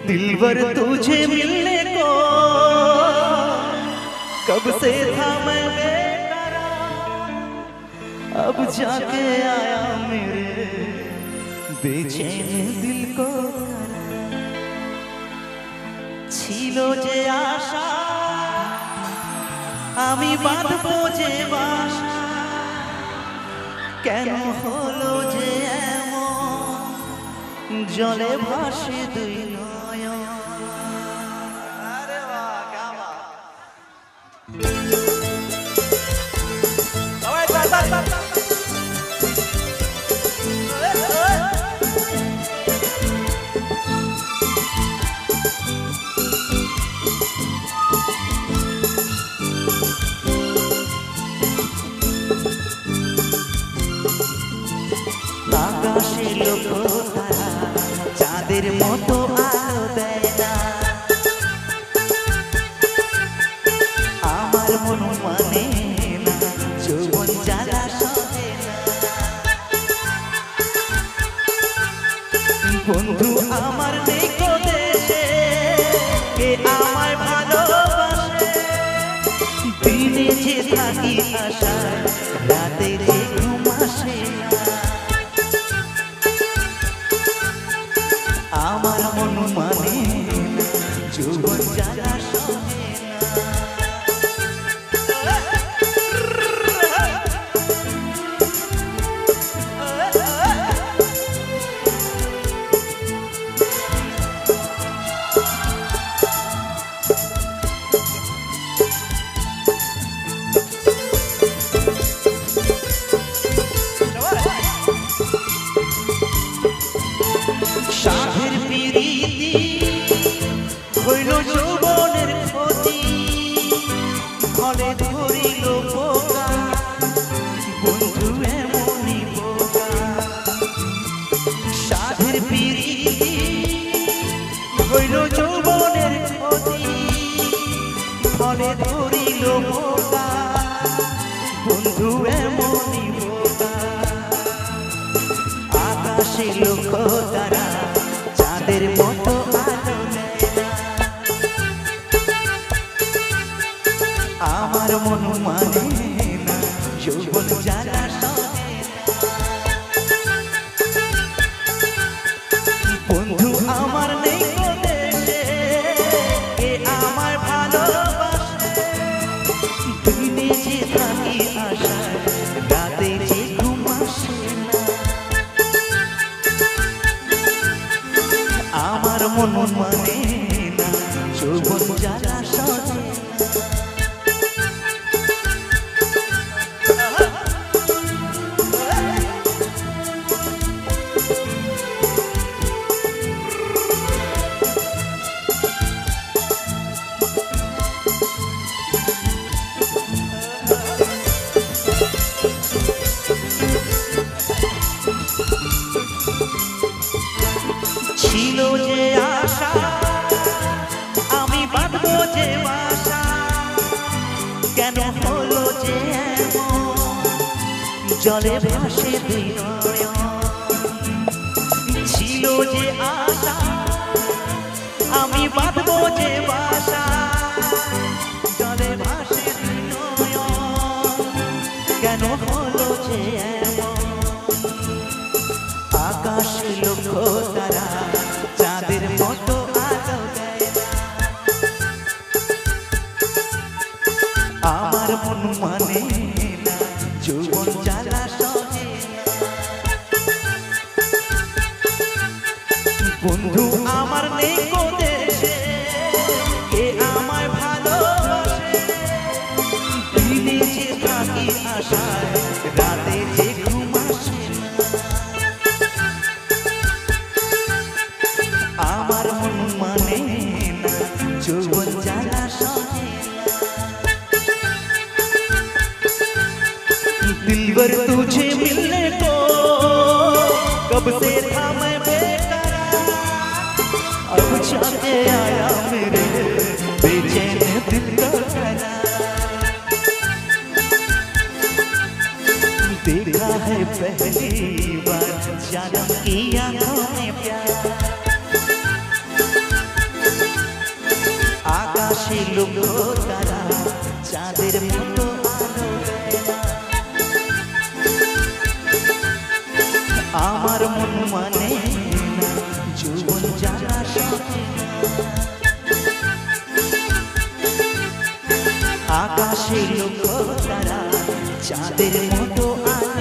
दिलबर तुझे मिलने को कब से था मैं बेकरार, अब जाके आया मेरे बेचैन दिल को। छिलो जे आशा आमी बाँधबो जे बासा, केन हलो जे एमन जले भाসে দুই নয়ন। আরে বাহ, क्या बात। সবাই আকাশে লোক তারা চাঁদের মতো আলো দেয় না, আমার মন মানে না যৌবন জ্বালা সহে না। বন্ধু আমার নেই কো দেশে, কে আমায় ভালোবাসে, দিনে যে থাকি আশায় রাতে যে ঘুম আসে না। আমার মন মানে যৌবন জ্বালা সহে সাধের প্রীতি হইল যৌবনের ক্ষতি, ফলে ধরিল পোকা বন্ধু এমনই পোকা। সাধের প্রীতি হইল যৌবনের ক্ষতি, ফলে ধরিল পোকা বন্ধু এমনই পোকা। আকাশে লোক তারা চাঁদের মতো আলো দেয় না, আমার মন মানে না যৌবন জ্বালা সহে না। বন্ধু আমার নেই কো দেশে, কে আমায় ভালোবাসে, দিনে যে থাকি আশায় রাতে যে ঘুম আসে না। আমার মন মানে না যৌবন জ্বালা সহে না। ছিল যে আশা আমি বাঁধবো যে বাসা, কেন হলো যে এমন জলে ভাসে দুই নয়ন। ছিল যে আশা আমি বাঁধবো যে বাসা, জলে ভাসে দুই নয়ন, কেন হলো যে এমন। আকাশ লক্ষ্য তারা চাঁদের মতো আলো দেয় না, আমার মন মানে না যৌবন জ্বালা সহে না। বন্ধু আমার নেই কো দেশে, কে আমায় ভালোবাসে, দিনে যে থাকি আশায় রাতে যে ঘুম আসে না। আমার মন মানে না যৌবন জ্বালা সহে না। दिलबर तुझे मिलने को कब से था मैं बेकरार, अब जाके आया मेरे बेचैन दिल का करार। देखा है पहली बार जानम की आंखों में प्यार, চাঁদের মতো আলো দেয় না। আমার মন মানে না জীবন জানা সহে না। আকাশে লক্ষ্য তারা চাঁদের মতো আলো